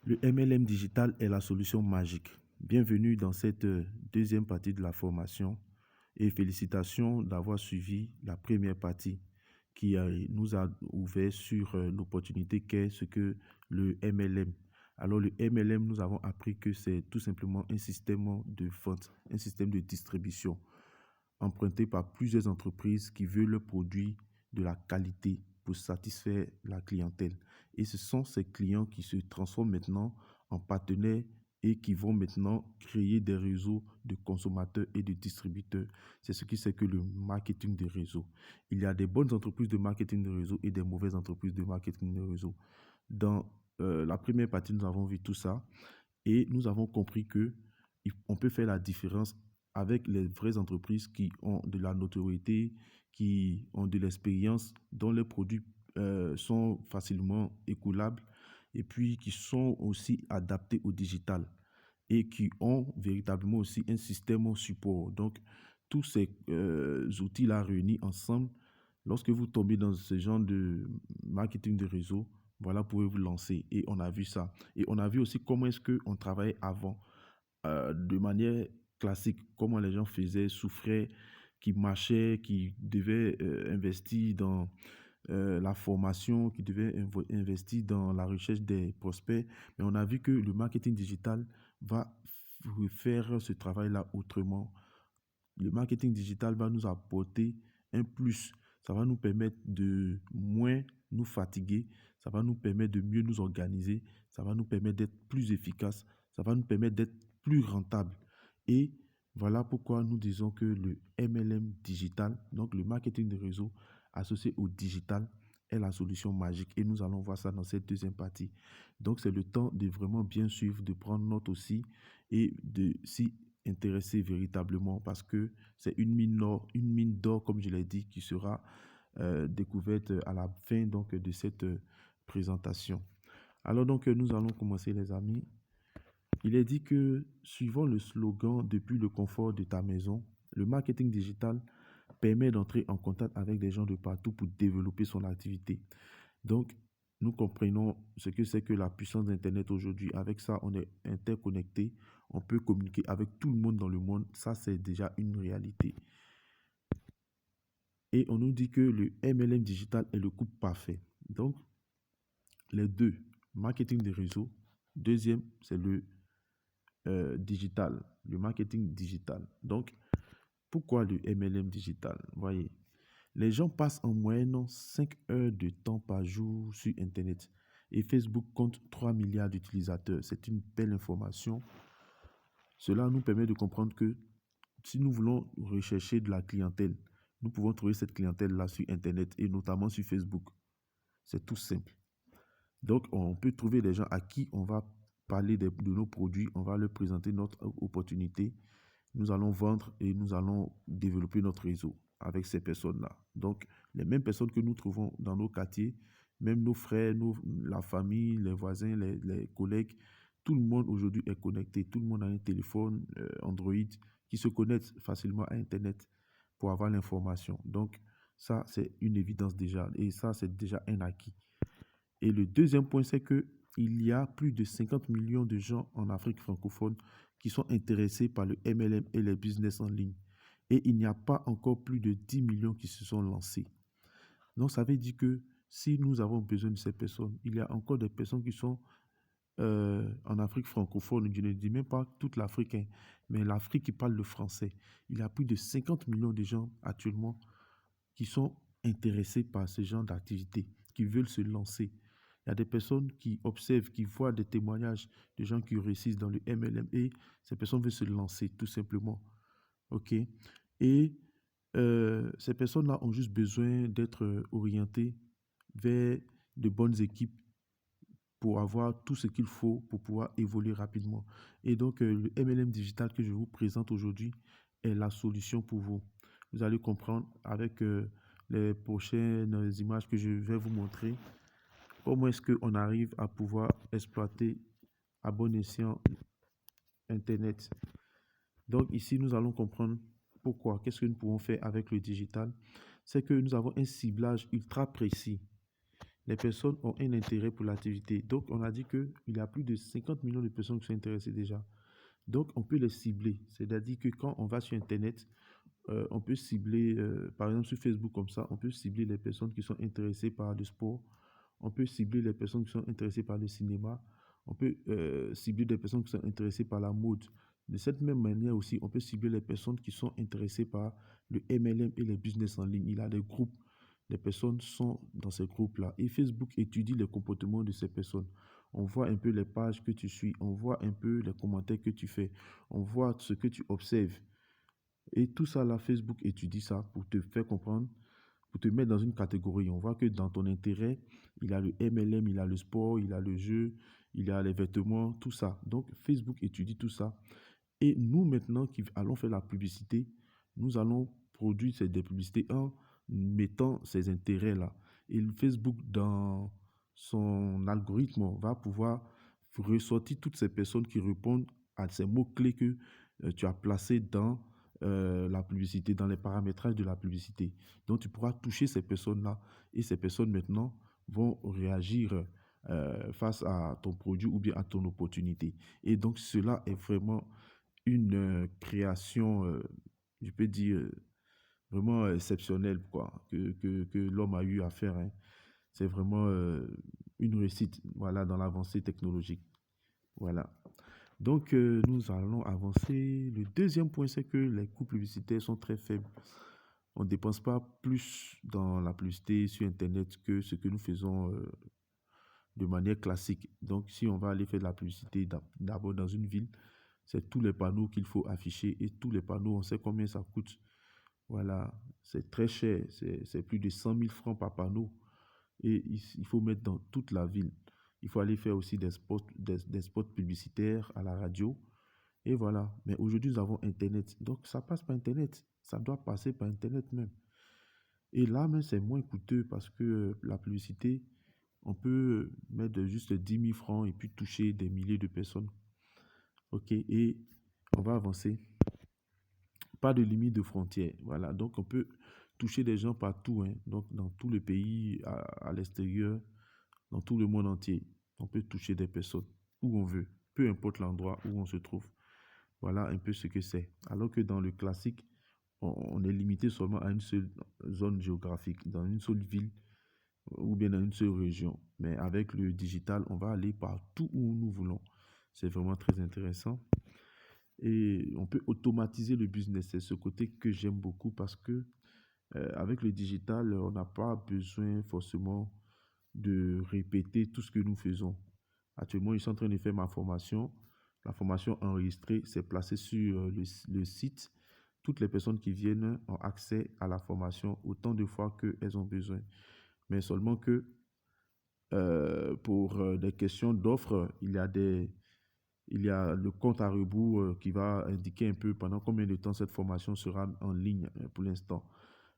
Le MLM digital est la solution magique. Bienvenue dans cette deuxième partie de la formation et félicitations d'avoir suivi la première partie qui nous a ouvert sur l'opportunité qu'est ce que le MLM. Alors le MLM, nous avons appris que c'est tout simplement un système de vente, un système de distribution emprunté par plusieurs entreprises qui veulent produire de la qualité pour satisfaire la clientèle. Et ce sont ces clients qui se transforment maintenant en partenaires et qui vont maintenant créer des réseaux de consommateurs et de distributeurs. C'est ce qui c'est que le marketing de réseau. Il y a des bonnes entreprises de marketing de réseau et des mauvaises entreprises de marketing de réseau. Dans la première partie, nous avons vu tout ça et nous avons compris que on peut faire la différence avec les vraies entreprises qui ont de la notoriété, qui ont de l'expérience, dont les produits sont facilement écoulables et puis qui sont aussi adaptés au digital et qui ont véritablement aussi un système au support. Donc, tous ces outils-là réunis ensemble, lorsque vous tombez dans ce genre de marketing de réseau, voilà, vous pouvez vous lancer. Et on a vu ça. Et on a vu aussi comment est-ce qu'on travaillait avant, de manière classique, comment les gens faisaient, souffraient, qui marchaient, qui devaient investir dans la formation, qui devaient investir dans la recherche des prospects. Mais on a vu que le marketing digital va faire ce travail-là autrement. Le marketing digital va nous apporter un plus. Ça va nous permettre de moins nous fatiguer. Ça va nous permettre de mieux nous organiser. Ça va nous permettre d'être plus efficaces. Ça va nous permettre d'être plus rentable. Et voilà pourquoi nous disons que le MLM digital, donc le marketing de réseau associé au digital, est la solution magique. Et nous allons voir ça dans cette deuxième partie. Donc c'est le temps de vraiment bien suivre, de prendre note aussi et de s'y intéresser véritablement parce que c'est une mine d'or, comme je l'ai dit, qui sera découverte à la fin donc, de cette présentation. Alors donc, nous allons commencer les amis. Il est dit que, suivant le slogan «Depuis le confort de ta maison», le marketing digital permet d'entrer en contact avec des gens de partout pour développer son activité. Donc, nous comprenons ce que c'est que la puissance d'Internet aujourd'hui. Avec ça, on est interconnecté, on peut communiquer avec tout le monde dans le monde. Ça, c'est déjà une réalité. Et on nous dit que le MLM digital est le couple parfait. Donc, les deux, marketing des réseaux. Deuxième, c'est le digital, le marketing digital. Donc, pourquoi le MLM digital? Voyez, les gens passent en moyenne 5 heures de temps par jour sur Internet. Et Facebook compte 3 milliards d'utilisateurs. C'est une belle information. Cela nous permet de comprendre que si nous voulons rechercher de la clientèle, nous pouvons trouver cette clientèle-là sur Internet et notamment sur Facebook. C'est tout simple. Donc, on peut trouver des gens à qui on va parler de nos produits, on va leur présenter notre opportunité. Nous allons vendre et nous allons développer notre réseau avec ces personnes-là. Donc, les mêmes personnes que nous trouvons dans nos quartiers, même nos frères, la famille, les voisins, les collègues, tout le monde aujourd'hui est connecté. Tout le monde a un téléphone Android qui se connecte facilement à Internet pour avoir l'information. Donc, ça, c'est une évidence déjà. Et ça, c'est déjà un acquis. Et le deuxième point, c'est qu'il y a plus de 50 millions de gens en Afrique francophone qui sont intéressés par le MLM et les business en ligne. Et il n'y a pas encore plus de 10 millions qui se sont lancés. Donc, ça veut dire que si nous avons besoin de ces personnes, il y a encore des personnes qui sont en Afrique francophone. Je ne dis même pas toute l'Afrique, hein, mais l'Afrique qui parle le français. Il y a plus de 50 millions de gens actuellement qui sont intéressés par ce genre d'activité, qui veulent se lancer. Il y a des personnes qui observent, qui voient des témoignages de gens qui réussissent dans le MLM et ces personnes veulent se lancer tout simplement. OK? Et ces personnes-là ont juste besoin d'être orientées vers de bonnes équipes pour avoir tout ce qu'il faut pour pouvoir évoluer rapidement. Et donc, le MLM digital que je vous présente aujourd'hui est la solution pour vous. Vous allez comprendre avec les prochaines images que je vais vous montrer comment est-ce qu'on arrive à pouvoir exploiter à bon escient Internet. Donc ici, nous allons comprendre pourquoi. Qu'est-ce que nous pouvons faire avec le digital? C'est que nous avons un ciblage ultra précis. les personnes ont un intérêt pour l'activité. Donc, on a dit qu'il y a plus de 50 millions de personnes qui sont intéressées déjà. Donc, on peut les cibler. C'est-à-dire que quand on va sur Internet, on peut cibler, par exemple sur Facebook comme ça, on peut cibler les personnes qui sont intéressées par le sport, on peut cibler les personnes qui sont intéressées par le cinéma, on peut cibler des personnes qui sont intéressées par la mode. De cette même manière aussi, on peut cibler les personnes qui sont intéressées par le MLM et les business en ligne. Il y a des groupes, les personnes sont dans ces groupes-là. Et Facebook étudie les comportements de ces personnes. On voit un peu les pages que tu suis, on voit un peu les commentaires que tu fais, on voit ce que tu observes. Et tout ça, là, Facebook étudie ça pour te faire comprendre, pour te mettre dans une catégorie. On voit que dans ton intérêt, il y a le MLM, il y a le sport, il y a le jeu, il y a les vêtements, tout ça. Donc, Facebook étudie tout ça. Et nous, maintenant, qui allons faire la publicité, nous allons produire des publicités en mettant ces intérêts-là. Et le Facebook, dans son algorithme, va pouvoir ressortir toutes ces personnes qui répondent à ces mots-clés que tu as placés dans la publicité, dans les paramétrages de la publicité. Donc, tu pourras toucher ces personnes-là et ces personnes, maintenant, vont réagir face à ton produit ou bien à ton opportunité. Et donc, cela est vraiment une création, je peux dire, vraiment exceptionnelle, quoi, que l'homme a eu à faire, hein. C'est vraiment une réussite, voilà, dans l'avancée technologique. Voilà. Donc, nous allons avancer. Le deuxième point, c'est que les coûts publicitaires sont très faibles. On ne dépense pas plus dans la publicité sur Internet que ce que nous faisons de manière classique. Donc, si on va aller faire de la publicité d'abord dans une ville, c'est tous les panneaux qu'il faut afficher et tous les panneaux, on sait combien ça coûte. Voilà, c'est très cher, c'est plus de 100 000 francs par panneau et il faut mettre dans toute la ville. Il faut aller faire aussi des spots publicitaires à la radio et voilà. Mais aujourd'hui, nous avons Internet, donc ça passe par Internet, ça doit passer par Internet même. Et là, même, c'est moins coûteux parce que la publicité, on peut mettre juste 10 000 francs et puis toucher des milliers de personnes. OK, et on va avancer. Pas de limite de frontières. Voilà, donc on peut toucher des gens partout, hein. Donc dans tout le pays, à l'extérieur, dans tout le monde entier. On peut toucher des personnes où on veut, peu importe l'endroit où on se trouve. Voilà un peu ce que c'est. Alors que dans le classique, on est limité seulement à une seule zone géographique, dans une seule ville ou bien dans une seule région. Mais avec le digital, on va aller partout où nous voulons. C'est vraiment très intéressant. Et on peut automatiser le business. C'est ce côté que j'aime beaucoup parce que avec le digital, on n'a pas besoin forcément de répéter tout ce que nous faisons. Actuellement, je suis en train de faire ma formation. La formation enregistrée, c'est placé sur le site. Toutes les personnes qui viennent ont accès à la formation autant de fois qu'elles ont besoin. Mais seulement que pour des questions d'offres, il y a le compte à rebours qui va indiquer un peu pendant combien de temps cette formation sera en ligne pour l'instant.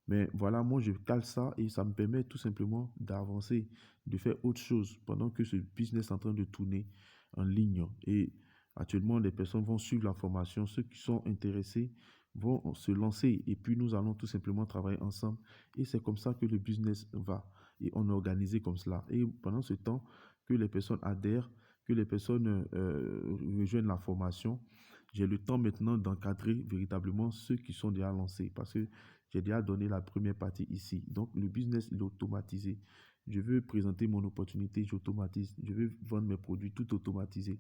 Mais voilà, moi, je cale ça et ça me permet tout simplement d'avancer, de faire autre chose pendant que ce business est en train de tourner en ligne. Et actuellement, les personnes vont suivre la formation. Ceux qui sont intéressés vont se lancer et puis nous allons tout simplement travailler ensemble. Et c'est comme ça que le business va. Et on est organisé comme cela. Et pendant ce temps que les personnes adhèrent, que les personnes rejoignent la formation, j'ai le temps maintenant d'encadrer véritablement ceux qui sont déjà lancés parce que j'ai déjà donné la première partie ici. Donc, le business, il est automatisé. Je veux présenter mon opportunité, j'automatise. Je veux vendre mes produits, tout automatisé.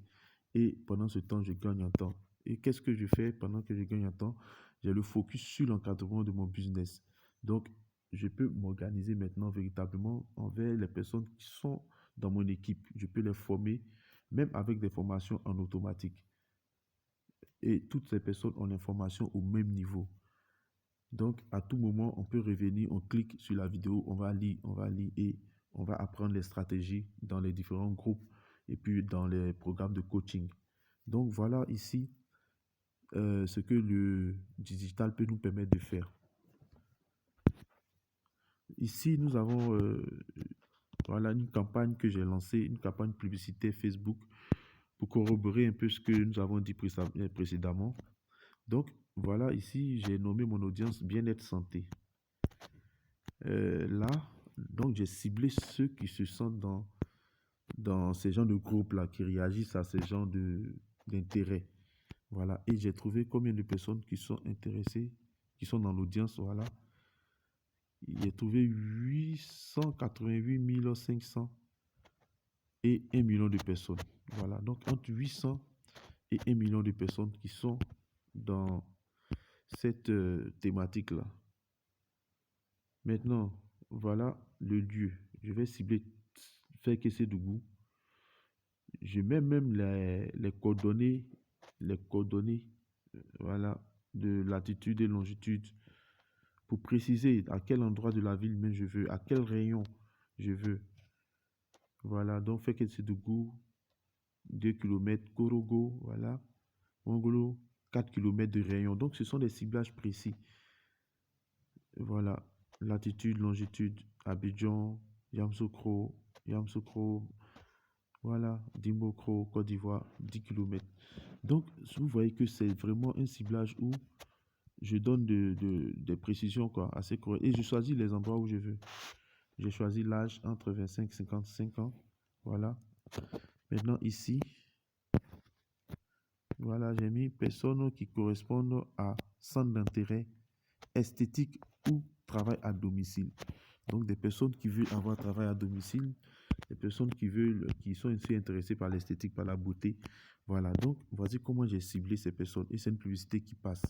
Et pendant ce temps, je gagne en temps. Et qu'est-ce que je fais pendant que je gagne en temps? J'ai le focus sur l'encadrement de mon business. Donc, je peux m'organiser maintenant véritablement envers les personnes qui sont dans mon équipe. Je peux les former, même avec des formations en automatique. Et toutes ces personnes ont l'information au même niveau. Donc, à tout moment, on peut revenir, on clique sur la vidéo, on va lire et on va apprendre les stratégies dans les différents groupes et puis dans les programmes de coaching. Donc, voilà ici ce que le digital peut nous permettre de faire. Ici, nous avons voilà une campagne que j'ai lancée, une campagne publicitaire Facebook pour corroborer un peu ce que nous avons dit précédemment. Donc, voilà, ici, j'ai nommé mon audience bien-être santé. Là, Donc, j'ai ciblé ceux qui se sentent dans ces genres de groupes-là, qui réagissent à ces genres d'intérêts. Voilà. Et j'ai trouvé combien de personnes qui sont intéressées, qui sont dans l'audience. Voilà. J'ai trouvé 888 500 et 1 million de personnes. Voilà. Donc, entre 800 et 1 million de personnes qui sont dans cette thématique-là. Maintenant, voilà le lieu. Je vais cibler Fekese-Dougou. Je mets même les coordonnées, voilà, de latitude et longitude pour préciser à quel endroit de la ville même je veux, à quel rayon je veux. Voilà, donc Fekese-Dougou, 2 km, Korogo, voilà, Mongolo, 4 km de rayon. Donc, ce sont des ciblages précis. Voilà, latitude, longitude, Abidjan, Yamoussoukro, voilà, Dimbokro, Côte d'Ivoire, 10 km. Donc, vous voyez que c'est vraiment un ciblage où je donne des précisions quoi, assez correctes. Et je choisis les endroits où je veux. J'ai choisi l'âge entre 25 et 55 ans. Voilà. Maintenant, ici, voilà, j'ai mis personnes qui correspondent à centre d'intérêt esthétique ou travail à domicile. Donc, des personnes qui veulent avoir travail à domicile, des personnes qui sont aussi intéressées par l'esthétique, par la beauté. Voilà, donc, voici comment j'ai ciblé ces personnes. Et c'est une publicité qui passe.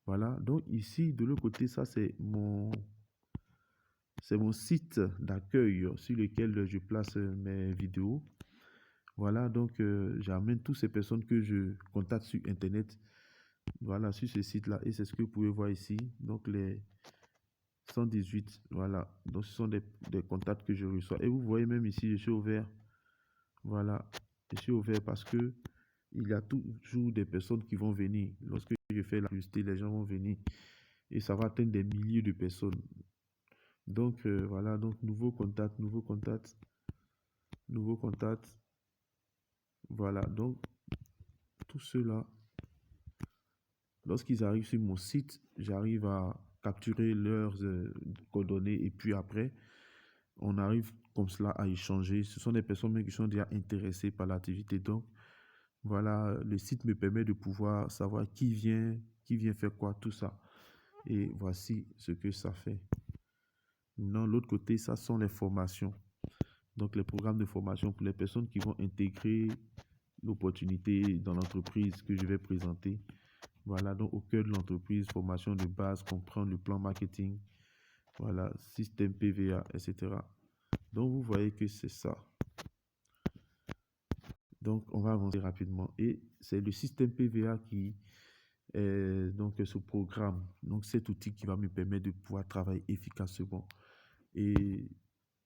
Voilà, donc ici, de l'autre côté, ça, c'est mon site d'accueil sur lequel je place mes vidéos. Voilà, donc, j'amène toutes ces personnes que je contacte sur Internet. Voilà, sur ce site-là. Et c'est ce que vous pouvez voir ici. Donc, les 118, voilà. Donc, ce sont des contacts que je reçois. Et vous voyez même ici, je suis ouvert. Voilà. Je suis ouvert parce que il y a toujours des personnes qui vont venir. Lorsque je fais la publicité, les gens vont venir. Et ça va atteindre des milliers de personnes. Donc, voilà. Donc, nouveau contact, nouveau contact, nouveau contact. Voilà. Donc, tout cela, lorsqu'ils arrivent sur mon site, j'arrive à capturer leurs coordonnées et puis après, on arrive comme cela à échanger. Ce sont des personnes même qui sont déjà intéressées par l'activité. Donc, voilà, le site me permet de pouvoir savoir qui vient faire quoi, tout ça. Et voici ce que ça fait. Maintenant, l'autre côté, ça sont les formations. Donc, les programmes de formation pour les personnes qui vont intégrer l'opportunité dans l'entreprise que je vais présenter. Voilà, donc au cœur de l'entreprise, formation de base, comprendre le plan marketing, voilà, système PVA, etc. Donc, vous voyez que c'est ça. Donc, on va avancer rapidement. Et c'est le système PVA qui est donc ce programme, donc cet outil qui va me permettre de pouvoir travailler efficacement. Et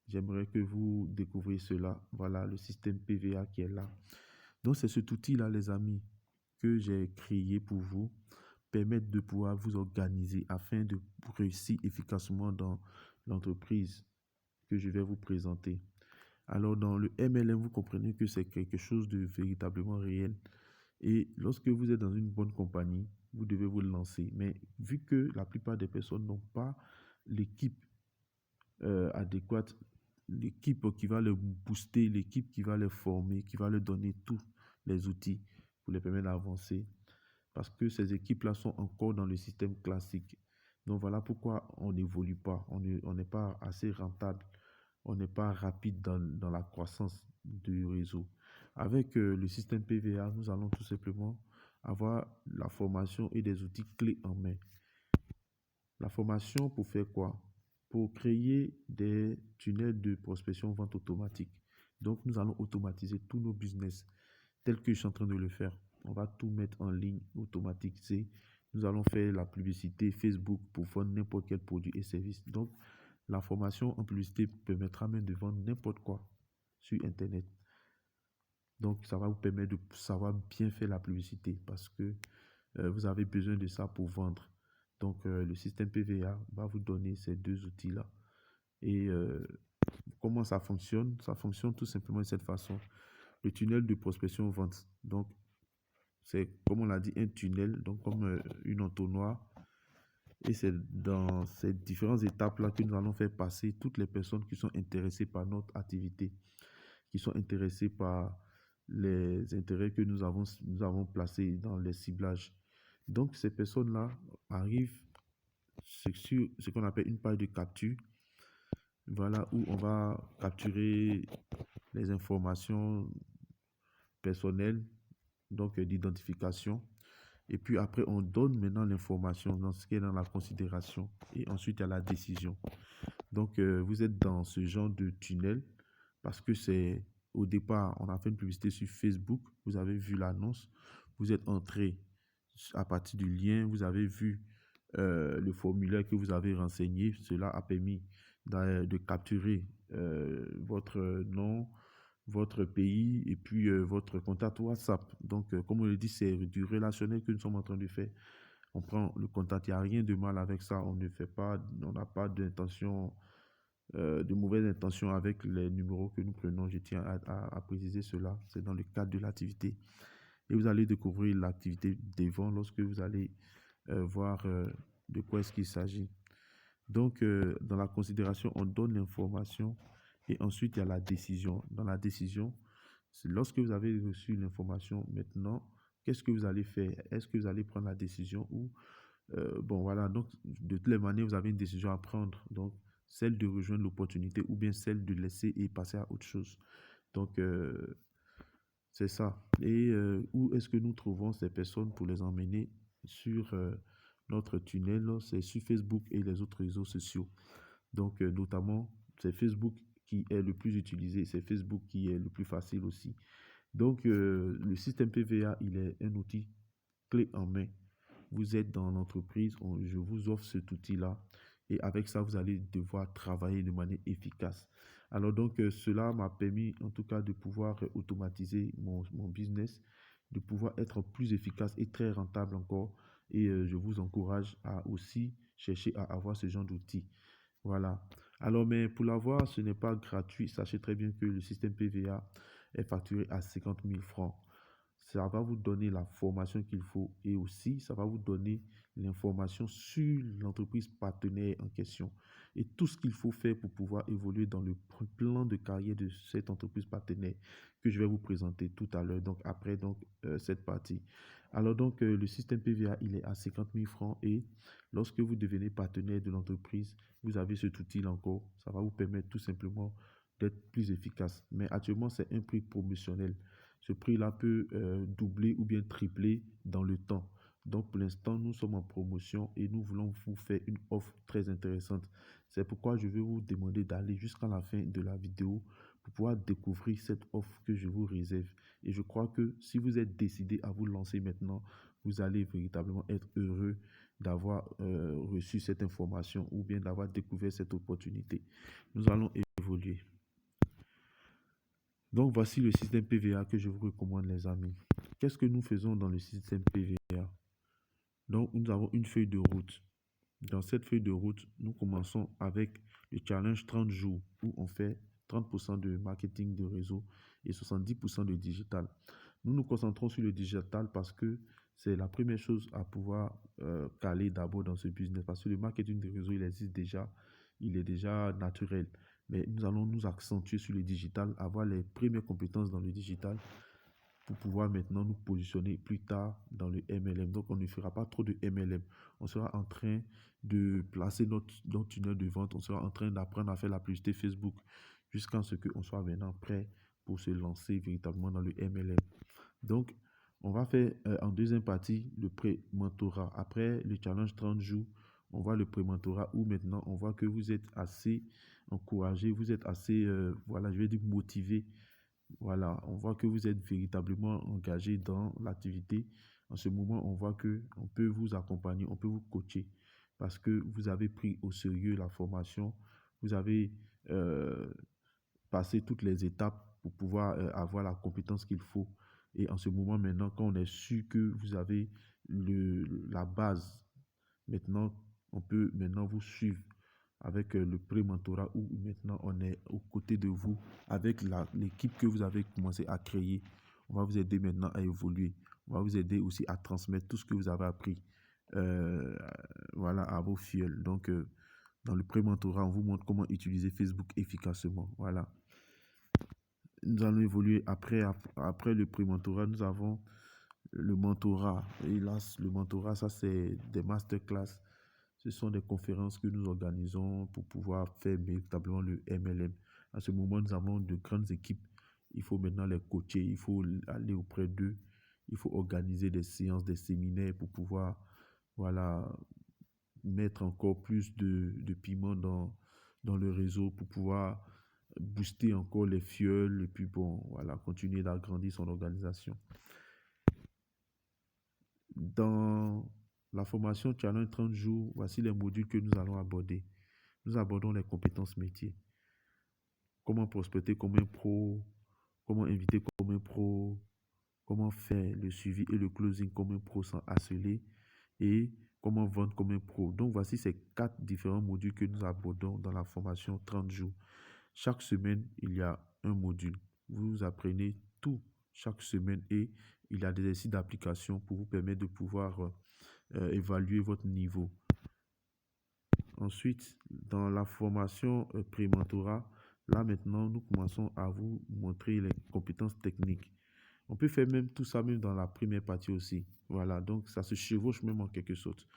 j'aimerais que vous découvriez cela. Voilà, le système PVA qui est là. Donc, c'est cet outil-là, les amis, que j'ai créé pour vous, permettre de pouvoir vous organiser afin de réussir efficacement dans l'entreprise que je vais vous présenter. Alors, dans le MLM, vous comprenez que c'est quelque chose de véritablement réel. Et lorsque vous êtes dans une bonne compagnie, vous devez vous lancer. Mais vu que la plupart des personnes n'ont pas l'équipe adéquate, l'équipe qui va les booster, l'équipe qui va les former, qui va leur donner tous les outils pour les permettre d'avancer, parce que ces équipes-là sont encore dans le système classique. Donc voilà pourquoi on n'évolue pas, on n'est pas assez rentable, on n'est pas rapide dans la croissance du réseau. Avec le système PVA, nous allons tout simplement avoir la formation et des outils clés en main. La formation pour faire quoi? Pour créer des tunnels de prospection vente automatique. Donc, nous allons automatiser tous nos business tel que je suis en train de le faire. On va tout mettre en ligne, automatiser. Nous allons faire la publicité Facebook pour vendre n'importe quel produit et service. Donc, la formation en publicité permettra même de vendre n'importe quoi sur Internet. Donc, ça va vous permettre de savoir bien faire la publicité parce que vous avez besoin de ça pour vendre. Donc, le système PVA va vous donner ces deux outils-là. Et comment ça fonctionne? Ça fonctionne tout simplement de cette façon. Le tunnel de prospection-vente. Donc, c'est, comme on l'a dit, un tunnel, donc comme une entonnoir Et c'est dans ces différentes étapes-là que nous allons faire passer toutes les personnes qui sont intéressées par notre activité, qui sont intéressées par les intérêts que nous avons placés dans les ciblages. Donc, ces personnes-là arrivent sur ce qu'on appelle une page de capture, voilà, où on va capturer les informations personnelles, donc d'identification. Et puis après, on donne maintenant l'information dans ce qui est dans la considération. Et ensuite, il y a la décision. Donc, vous êtes dans ce genre de tunnel parce que c'est au départ, on a fait une publicité sur Facebook. Vous avez vu l'annonce. Vous êtes entré à partir du lien. Vous avez vu le formulaire que vous avez renseigné. Cela a permis de capturer votre nom, votre pays et puis votre contact WhatsApp. Donc, comme on le dit, c'est du relationnel que nous sommes en train de faire. On prend le contact, il n'y a rien de mal avec ça. On ne fait pas, on n'a pas d'intention, de mauvaises intentions avec les numéros que nous prenons. Je tiens à préciser cela. C'est dans le cadre de l'activité. Et vous allez découvrir l'activité des ventes lorsque vous allez voir de quoi est-ce qu'il s'agit. Donc, dans la considération, on donne l'information et ensuite il y a la décision. Dans la décision, c'est lorsque vous avez reçu l'information, maintenant, qu'est-ce que vous allez faire? Est-ce que vous allez prendre la décision ou bon voilà, donc de toutes les manières, vous avez une décision à prendre. Donc, celle de rejoindre l'opportunité ou bien celle de laisser et passer à autre chose. Donc, c'est ça. Et où est-ce que nous trouvons ces personnes pour les emmener sur notre tunnel? C'est sur Facebook et les autres réseaux sociaux. Donc, notamment, c'est Facebook qui est le plus utilisé, c'est Facebook qui est le plus facile aussi. Donc, le système PVA, il est un outil clé en main. Vous êtes dans l'entreprise, je vous offre cet outil-là et avec ça, vous allez devoir travailler de manière efficace. Alors donc, cela m'a permis en tout cas de pouvoir automatiser mon business, de pouvoir être plus efficace et très rentable encore. Et je vous encourage à aussi chercher à avoir ce genre d'outils. Voilà. Alors, mais pour l'avoir, ce n'est pas gratuit. Sachez très bien que le système PVA est facturé à 50 000 francs. Ça va vous donner la formation qu'il faut et aussi ça va vous donner l'information sur l'entreprise partenaire en question et tout ce qu'il faut faire pour pouvoir évoluer dans le plan de carrière de cette entreprise partenaire que je vais vous présenter tout à l'heure, donc après cette partie. Alors donc le système PVA, il est à 50 000 francs et lorsque vous devenez partenaire de l'entreprise, vous avez cet outil encore. Ça va vous permettre tout simplement d'être plus efficace. Mais actuellement, c'est un prix promotionnel. Ce prix-là peut doubler ou bien tripler dans le temps. Donc, pour l'instant, nous sommes en promotion et nous voulons vous faire une offre très intéressante. C'est pourquoi je vais vous demander d'aller jusqu'à la fin de la vidéo pour pouvoir découvrir cette offre que je vous réserve. Et je crois que si vous êtes décidé à vous lancer maintenant, vous allez véritablement être heureux d'avoir reçu cette information ou bien d'avoir découvert cette opportunité. Nous allons évoluer. Donc, voici le système PVA que je vous recommande, les amis. Qu'est-ce que nous faisons dans le système PVA? Donc, nous avons une feuille de route. Dans cette feuille de route, nous commençons avec le challenge 30 jours où on fait 30% de marketing de réseau et 70% de digital. Nous nous concentrons sur le digital parce que c'est la première chose à pouvoir caler d'abord dans ce business. Parce que le marketing de réseau, il existe déjà, il est déjà naturel. Mais nous allons nous accentuer sur le digital, avoir les premières compétences dans le digital pour pouvoir maintenant nous positionner plus tard dans le MLM. Donc, on ne fera pas trop de MLM. On sera en train de placer notre tunnel de vente. On sera en train d'apprendre à faire la publicité Facebook jusqu'à ce qu'on soit maintenant prêt pour se lancer véritablement dans le MLM. Donc, on va faire en deuxième partie le pré-mentorat. Après le challenge 30 jours, on voit le pré-mentorat où maintenant on voit que vous êtes assez encouragé, vous êtes assez, voilà, je vais dire motivé. Voilà, on voit que vous êtes véritablement engagé dans l'activité. En ce moment, on voit que on peut vous accompagner, on peut vous coacher parce que vous avez pris au sérieux la formation, vous avez passé toutes les étapes pour pouvoir avoir la compétence qu'il faut. Et en ce moment, maintenant, quand on est sûr que vous avez la base, maintenant, on peut maintenant vous suivre avec le pré-mentorat où maintenant on est aux côtés de vous avec l'équipe que vous avez commencé à créer. On va vous aider maintenant à évoluer. On va vous aider aussi à transmettre tout ce que vous avez appris. euh, voilà, à vos fioles. Donc, dans le pré-mentorat, on vous montre comment utiliser Facebook efficacement. Voilà. Nous allons évoluer après le pré-mentorat. Nous avons le mentorat. Et là, le mentorat, ça, c'est des masterclass. Ce sont des conférences que nous organisons pour pouvoir faire véritablement le MLM. À ce moment, nous avons de grandes équipes. Il faut maintenant les coacher, il faut aller auprès d'eux, il faut organiser des séances, des séminaires pour pouvoir, voilà, mettre encore plus de piment dans le réseau pour pouvoir booster encore les fioles et puis bon, voilà, continuer d'agrandir son organisation. Dans la formation Challenge 30 jours, voici les modules que nous allons aborder. Nous abordons les compétences métiers. Comment prospecter comme un pro, comment inviter comme un pro, comment faire le suivi et le closing comme un pro sans harceler et comment vendre comme un pro. Donc, voici ces 4 différents modules que nous abordons dans la formation 30 jours. Chaque semaine, il y a un module. Vous apprenez tout chaque semaine et il y a des exercices d'application pour vous permettre de pouvoir évaluer votre niveau. Ensuite, dans la formation pré-mentorat, là maintenant, nous commençons à vous montrer les compétences techniques. On peut faire même tout ça même dans la première partie aussi. Voilà, donc ça se chevauche même en quelque sorte.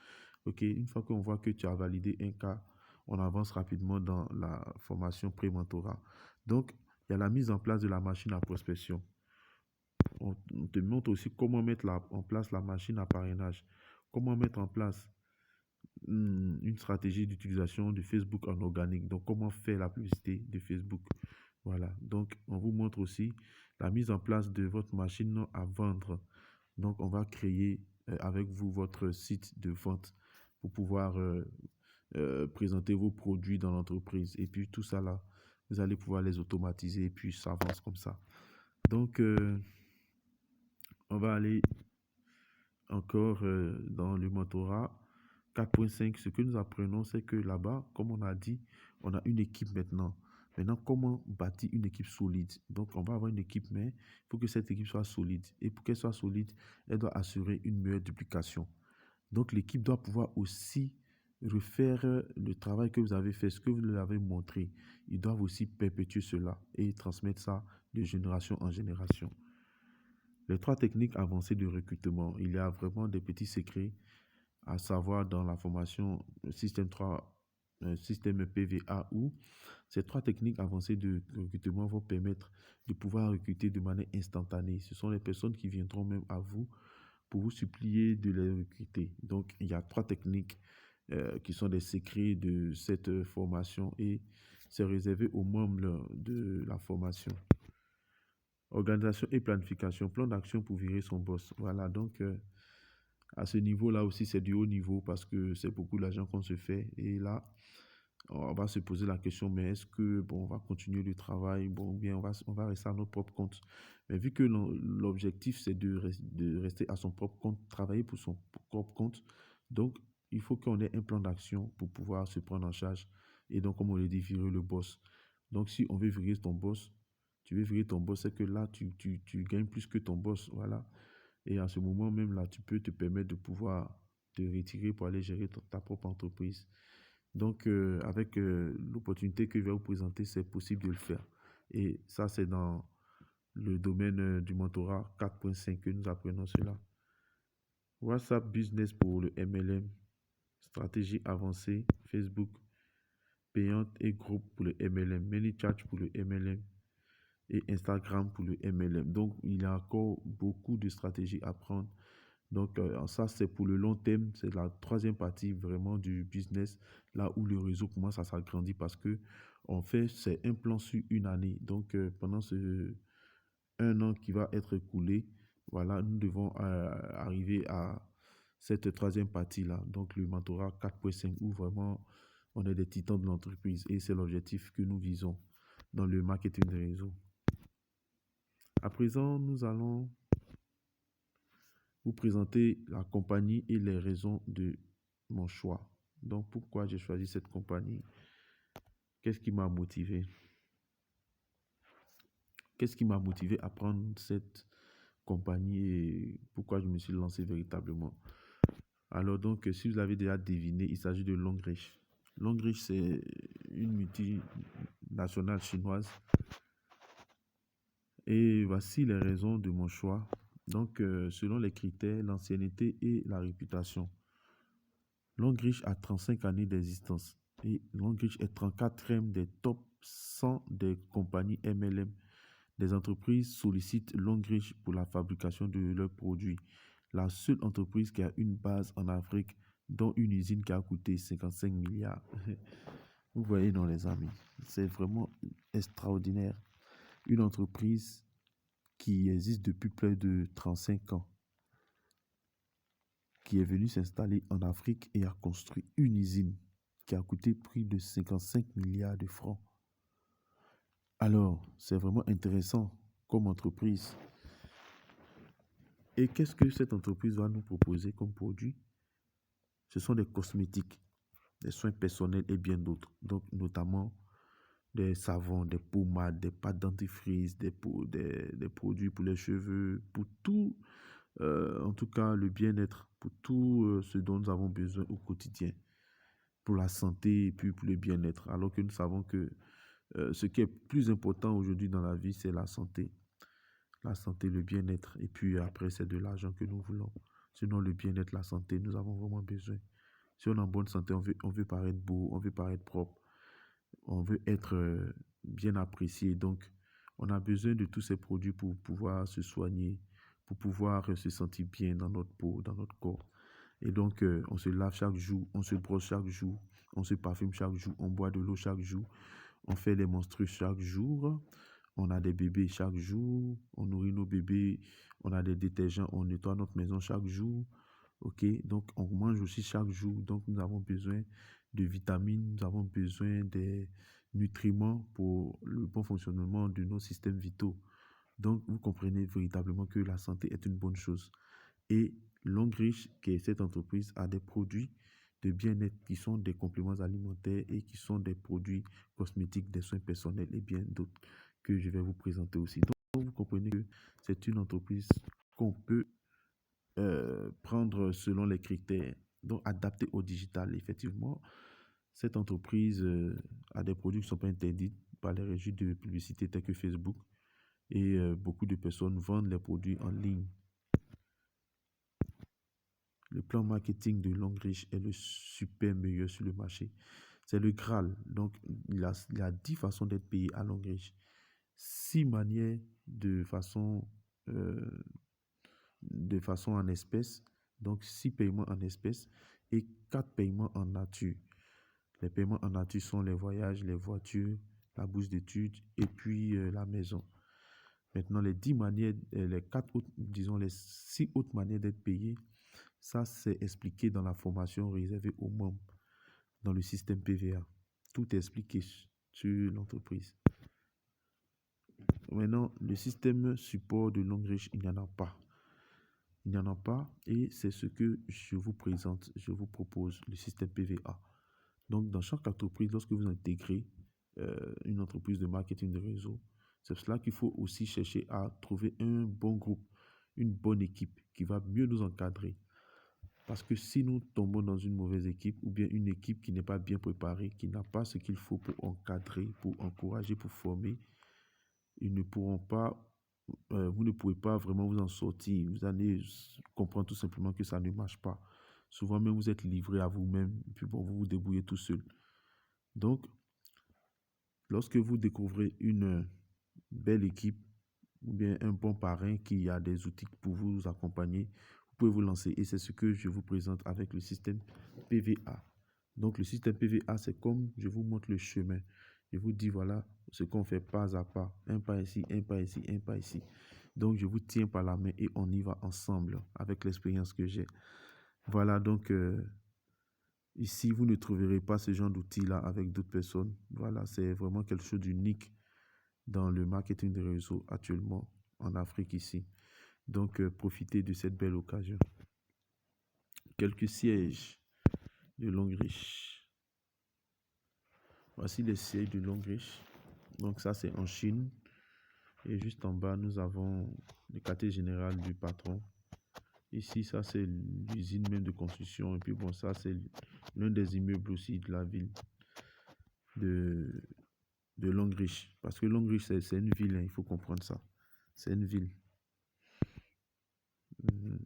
Ok, une fois qu'on voit que tu as validé un cas, on avance rapidement dans la formation pré-mentorat. Donc, il y a la mise en place de la machine à prospection. On te montre aussi comment mettre en place la machine à parrainage, comment mettre en place une stratégie d'utilisation de Facebook en organique. Donc, comment faire la publicité de Facebook. Voilà. Donc, on vous montre aussi la mise en place de votre machine à vendre. Donc, on va créer avec vous votre site de vente pour pouvoir présenter vos produits dans l'entreprise. Et puis, tout ça là, vous allez pouvoir les automatiser et puis ça avance comme ça. Donc, on va aller encore dans le mentorat 4.5. Ce que nous apprenons, c'est que là-bas, comme on a dit, on a une équipe maintenant. Maintenant, comment bâtir une équipe solide? Donc, on va avoir une équipe, mais il faut que cette équipe soit solide. Et pour qu'elle soit solide, elle doit assurer une meilleure duplication. Donc, l'équipe doit pouvoir aussi refaire le travail que vous avez fait, ce que vous leur avez montré. Ils doivent aussi perpétuer cela et transmettre ça de génération en génération. Les 3 techniques avancées de recrutement, il y a vraiment des petits secrets à savoir dans la formation système 3, système PVA où ces 3 techniques avancées de recrutement vont permettre de pouvoir recruter de manière instantanée. Ce sont les personnes qui viendront même à vous pour vous supplier de les recruter. Donc, il y a 3 techniques qui sont des secrets de cette formation et c'est réservé aux membres de la formation. Organisation et planification, plan d'action pour virer son boss. Voilà, donc à ce niveau-là aussi, c'est du haut niveau parce que c'est beaucoup d'argent qu'on se fait. Et là, on va se poser la question, mais est-ce que, bon, on va continuer le travail, bon, ou bien on va rester à notre propre compte. Mais vu que l'objectif, c'est de rester à son propre compte, travailler pour son propre compte, donc il faut qu'on ait un plan d'action pour pouvoir se prendre en charge. Et donc, comme on le dit, virer le boss. Donc, si on veut virer ton boss, tu veux virer ton boss, c'est que là, tu gagnes plus que ton boss, voilà. Et à ce moment même là, tu peux te permettre de pouvoir te retirer pour aller gérer ta propre entreprise. Donc, avec l'opportunité que je vais vous présenter, c'est possible de le faire. Et ça, c'est dans le domaine du mentorat 4.5 que nous apprenons cela. WhatsApp Business pour le MLM, stratégie avancée, Facebook payante et groupe pour le MLM, ManyChat pour le MLM et Instagram pour le MLM. Donc, il y a encore beaucoup de stratégies à prendre. Donc, ça, c'est pour le long terme. C'est la 3e partie vraiment du business, là où le réseau commence à s'agrandir parce que on fait, c'est un plan sur une année. Donc, pendant ce 1 an qui va être écoulé, voilà, nous devons arriver à cette 3e partie-là. Donc, le mentorat 4.5 où vraiment on est des titans de l'entreprise et c'est l'objectif que nous visons dans le marketing de réseau. À présent, nous allons vous présenter la compagnie et les raisons de mon choix. Donc, pourquoi j'ai choisi cette compagnie? Qu'est-ce qui m'a motivé? Qu'est-ce qui m'a motivé à prendre cette compagnie et pourquoi je me suis lancé véritablement? Alors donc, si vous avez déjà deviné, il s'agit de Longrich. Longrich, c'est une multinationale chinoise. Et voici les raisons de mon choix. Donc, selon les critères, l'ancienneté et la réputation. Longrich a 35 années d'existence et Longrich est 34e des top 100 des compagnies MLM. Des entreprises sollicitent Longrich pour la fabrication de leurs produits. La seule entreprise qui a une base en Afrique, dont une usine qui a coûté 55 milliards. Vous voyez, non, les amis, c'est vraiment extraordinaire. Une entreprise qui existe depuis plus de 35 ans, qui est venue s'installer en Afrique et a construit une usine qui a coûté plus de 55 milliards de francs. Alors, c'est vraiment intéressant comme entreprise. Et qu'est-ce que cette entreprise va nous proposer comme produit? Ce sont des cosmétiques, des soins personnels et bien d'autres. Donc, notamment des savons, des pommades, des pâtes dentifrice, des produits pour les cheveux, pour tout, en tout cas le bien-être, pour tout ce dont nous avons besoin au quotidien, pour la santé et puis pour le bien-être. Alors que nous savons que ce qui est plus important aujourd'hui dans la vie, c'est la santé. La santé, le bien-être. Et puis après, c'est de l'argent que nous voulons. Sinon, le bien-être, la santé, nous avons vraiment besoin. Si on est en bonne santé, on veut paraître beau, on veut paraître propre, on veut être bien apprécié. Donc, on a besoin de tous ces produits pour pouvoir se soigner, pour pouvoir se sentir bien dans notre peau, dans notre corps. Et donc, on se lave chaque jour, on se brosse chaque jour, on se parfume chaque jour, on boit de l'eau chaque jour, on fait les menstrues chaque jour, on a des bébés chaque jour, on nourrit nos bébés, on a des détergents, on nettoie notre maison chaque jour. Ok, donc on mange aussi chaque jour. Donc nous avons besoin de vitamines, nous avons besoin des nutriments pour le bon fonctionnement de nos systèmes vitaux. Donc vous comprenez véritablement que la santé est une bonne chose. Et Longrich, qui est cette entreprise, a des produits de bien-être qui sont des compléments alimentaires et qui sont des produits cosmétiques, des soins personnels et bien d'autres que je vais vous présenter aussi. Donc vous comprenez que c'est une entreprise qu'on peut prendre selon les critères, donc adapté au digital. Effectivement, cette entreprise a des produits qui ne sont pas interdits par les régies de publicité telles que Facebook et beaucoup de personnes vendent les produits en ligne. Le plan marketing de Longrich est le super meilleur sur le marché. C'est le Graal. Donc, il a 10 façons d'être payé à Longrich. 6 manières euh, de façon en espèces. Donc, 6 paiements en espèces et 4 paiements en nature. Les paiements en nature sont les voyages, les voitures, la bourse d'études et puis la maison. Maintenant, les 10 manières, les 4 autres, disons les 6 autres manières d'être payé, ça c'est expliqué dans la formation réservée aux membres dans le système PVA. Tout est expliqué sur l'entreprise. Maintenant, le système support de Longrich, il n'y en a pas. Il n'y en a pas et c'est ce que je vous présente, je vous propose, le système PVA. Donc, dans chaque entreprise, lorsque vous intégrez une entreprise de marketing de réseau, c'est cela qu'il faut aussi chercher à trouver un bon groupe, une bonne équipe qui va mieux nous encadrer. Parce que si nous tombons dans une mauvaise équipe ou bien une équipe qui n'est pas bien préparée, qui n'a pas ce qu'il faut pour encadrer, pour encourager, pour former, ils ne pourront pas, vous ne pouvez pas vraiment vous en sortir. Vous allez comprendre tout simplement que ça ne marche pas. Souvent même, vous êtes livré à vous-même, et puis bon, vous vous débrouillez tout seul. Donc, lorsque vous découvrez une belle équipe ou bien un bon parrain qui a des outils pour vous accompagner, vous pouvez vous lancer. Et c'est ce que je vous présente avec le système PVA. Donc, le système PVA, c'est comme je vous montre le chemin. Je vous dis, voilà ce qu'on fait pas à pas. Un pas ici, un pas ici, un pas ici. Donc, je vous tiens par la main et on y va ensemble avec l'expérience que j'ai. Voilà, donc, ici, vous ne trouverez pas ce genre d'outils-là avec d'autres personnes. Voilà, c'est vraiment quelque chose d'unique dans le marketing de réseau actuellement en Afrique ici. Donc, profitez de cette belle occasion. Quelques sièges de Longrich. Voici les sièges de Longrich. Donc, ça, c'est en Chine. Et juste en bas, nous avons le quartier général du patron. Ici, ça, c'est l'usine même de construction. Et puis, bon, ça, c'est l'un des immeubles aussi de la ville de, de Longriche. Parce que Longriche, c'est une ville, hein, il faut comprendre ça. C'est une ville. Mhm.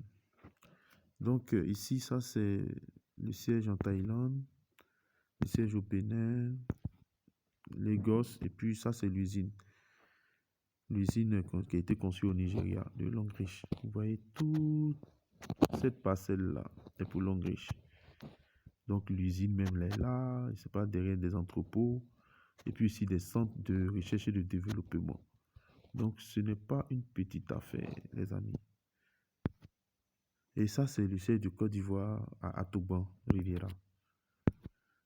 Donc, ici, ça, c'est le siège en Thaïlande, le siège au Bénin, Lagos, et puis ça, c'est l'usine. L'usine qui a été conçue au Nigeria, de Longriche. Vous voyez, toute cette parcelle-là est pour Longriche. Donc, l'usine même, elle est là, c'est pas derrière des entrepôts, et puis ici, des centres de recherche et de développement. Donc, ce n'est pas une petite affaire, les amis. Et ça, c'est le siège du Côte d'Ivoire à Atoban, Riviera.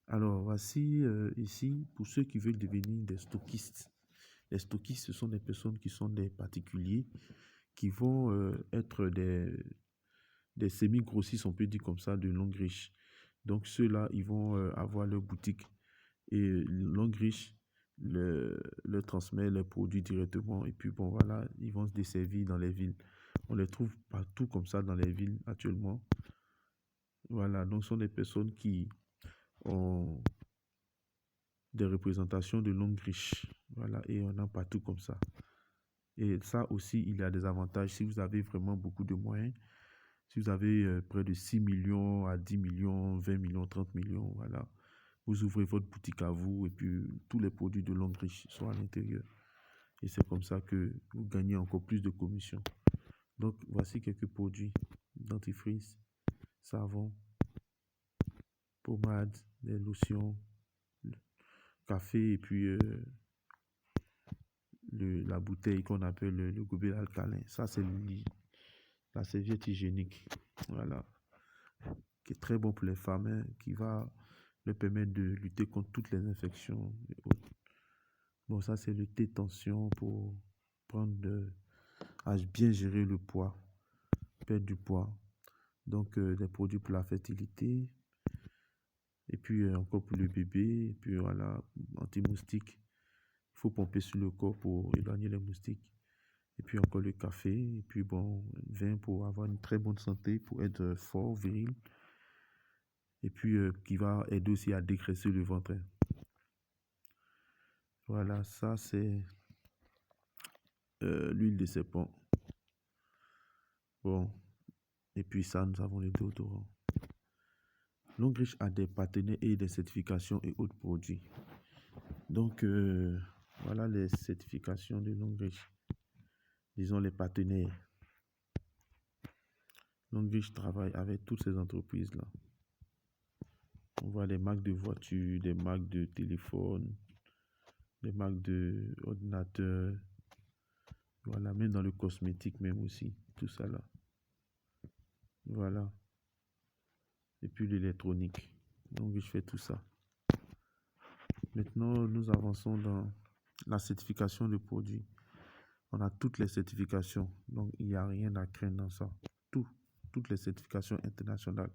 Alors, voici ici, pour ceux qui veulent devenir des stockistes. Les stockistes, ce sont des personnes qui sont des particuliers, qui vont être des semi-grossistes, on peut dire comme ça, de Longriche. Donc, ceux-là, ils vont avoir leur boutique. Et Longriche leur transmet les produits directement. Et puis, bon, voilà, ils vont se desservir dans les villes. On les trouve partout comme ça dans les villes actuellement. Voilà, donc ce sont des personnes qui ont des représentations de Longriche. Voilà, et on a partout comme ça. Et ça aussi, il y a des avantages. Si vous avez vraiment beaucoup de moyens, si vous avez près de 6 millions à 10 millions, 20 millions, 30 millions, voilà, vous ouvrez votre boutique à vous et puis tous les produits de Longriche sont à l'intérieur. Et c'est comme ça que vous gagnez encore plus de commissions. Donc, voici quelques produits: dentifrice, savon, pommade, des lotions, café et puis la bouteille qu'on appelle le gobelet alcalin. Ça, c'est la serviette hygiénique. Voilà. Qui est très bon pour les femmes, hein, qui va leur permettre de lutter contre toutes les infections et autres. Bon, ça, c'est le thé tension pour à bien gérer le poids, perdre du poids. Donc, des produits pour la fertilité. Et puis, encore pour le bébé. Et puis, voilà, anti-moustique. Il faut pomper sur le corps pour éloigner les moustiques. Et puis, encore le café. Et puis, bon, vin pour avoir une très bonne santé, pour être fort, viril. Et puis, qui va aider aussi à dégraisser le ventre. Voilà, ça, c'est l'huile de serpent. Bon, et puis ça, nous avons les déodorants. Longriche a des partenaires et des certifications et autres produits. Donc, voilà les certifications de Longriche. Disons les partenaires. Longriche travaille avec toutes ces entreprises-là. On voit des marques de voitures, des marques de téléphones, des marques d'ordinateurs. Voilà, même dans le cosmétique même aussi, tout ça là. Voilà. Et puis l'électronique. Donc, je fais tout ça. Maintenant, nous avançons dans la certification de produits. On a toutes les certifications. Donc, il n'y a rien à craindre dans ça. Toutes les certifications internationales.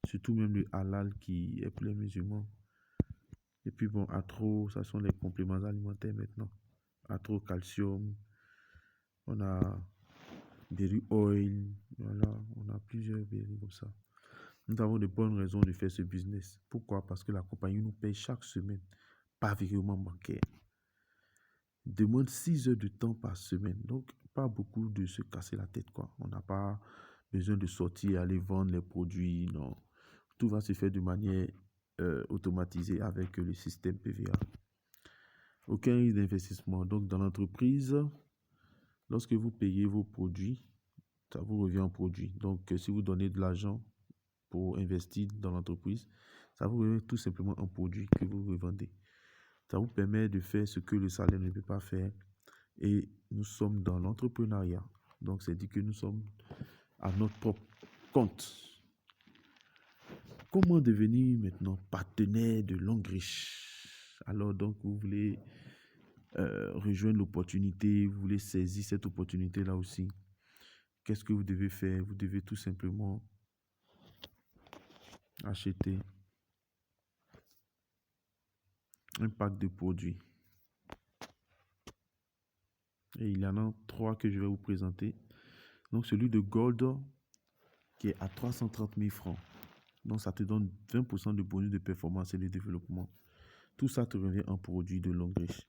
Surtout même le halal qui est pour les musulmans. Et puis, bon, Atro, ça sont les compléments alimentaires maintenant. Atro, calcium. On a Berry Oil. Voilà, on a plusieurs berries comme ça. Nous avons de bonnes raisons de faire ce business. Pourquoi? Parce que la compagnie nous paye chaque semaine par virement bancaire. Demande 6 heures de temps par semaine. Donc, pas beaucoup de se casser la tête, quoi. On n'a pas besoin de sortir, aller vendre les produits, non. Tout va se faire de manière automatisée avec le système PVA. Aucun risque d'investissement. Donc, dans l'entreprise, lorsque vous payez vos produits, ça vous revient en produit. Donc, si vous donnez de l'argent pour investir dans l'entreprise, ça vous revient tout simplement en produit que vous revendez. Ça vous permet de faire ce que le salaire ne peut pas faire. Et nous sommes dans l'entrepreneuriat. Donc, c'est dit que nous sommes à notre propre compte. Comment devenir maintenant partenaire de Longriche? Alors, donc, vous voulez rejoindre l'opportunité, vous voulez saisir cette opportunité-là aussi. Qu'est-ce que vous devez faire? Vous devez tout simplement acheter un pack de produits. Et il y en a 3 que je vais vous présenter. Donc, celui de Gold, qui est à 330 000 francs. Donc, ça te donne 20% de bonus de performance et de développement. Tout ça te revient en produit de Longreach.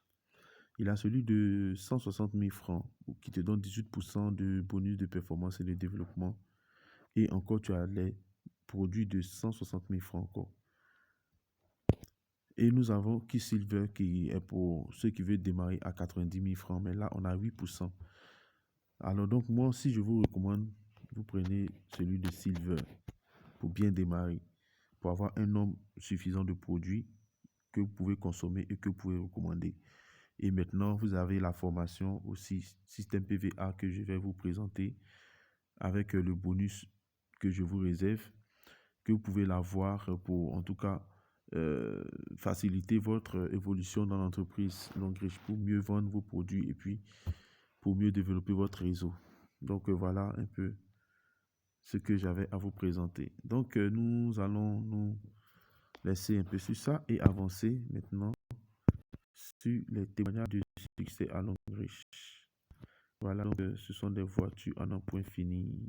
Il a celui de 160 000 francs qui te donne 18% de bonus de performance et de développement. Et encore, tu as les produits de 160 000 francs encore. Et nous avons Key Silver qui est pour ceux qui veulent démarrer à 90 000 francs. Mais là, on a 8%. Alors donc, moi, si je vous recommande, vous prenez celui de Silver pour bien démarrer, pour avoir un nombre suffisant de produits que vous pouvez consommer et que vous pouvez recommander. Et maintenant, vous avez la formation aussi système PVA que je vais vous présenter avec le bonus que je vous réserve, que vous pouvez l'avoir pour en tout cas faciliter votre évolution dans l'entreprise Longreach pour mieux vendre vos produits et puis pour mieux développer votre réseau. Donc voilà un peu ce que j'avais à vous présenter. Donc nous allons nous laisser un peu sur ça et avancer maintenant sur les témoignages de succès à Longreach. Voilà, donc ce sont des voitures en un point fini,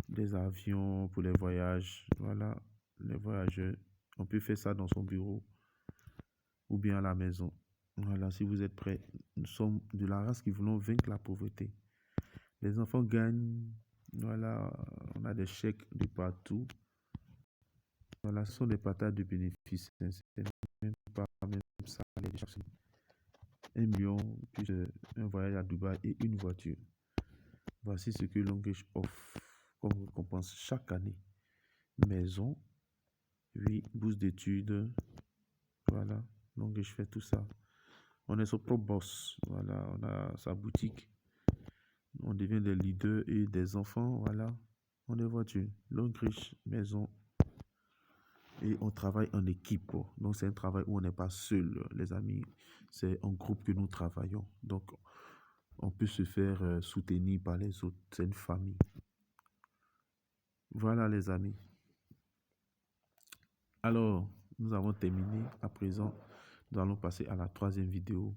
des avions pour les voyages. Voilà, les voyageurs. On peut faire ça dans son bureau ou bien à la maison. Voilà, si vous êtes prêts, nous sommes de la race qui voulons vaincre la pauvreté. Les enfants gagnent. Voilà, on a des chèques de partout. Voilà, ce sont des partages de bénéfices. C'est même pas même ça. 1 million, plus un voyage à Dubaï et une voiture. Voici ce que Longreach offre comme récompense chaque année. Maison, oui, bourse d'études. Voilà, Longreach fait tout ça. On est son propre boss. Voilà, on a sa boutique. On devient des leaders et des enfants. Voilà, on est voiture. Longreach, maison. Et on travaille en équipe. Donc, c'est un travail où on n'est pas seul, les amis. C'est en groupe que nous travaillons. Donc, on peut se faire soutenir par les autres. C'est une famille. Voilà, les amis. Alors, nous avons terminé. À présent, nous allons passer à la troisième vidéo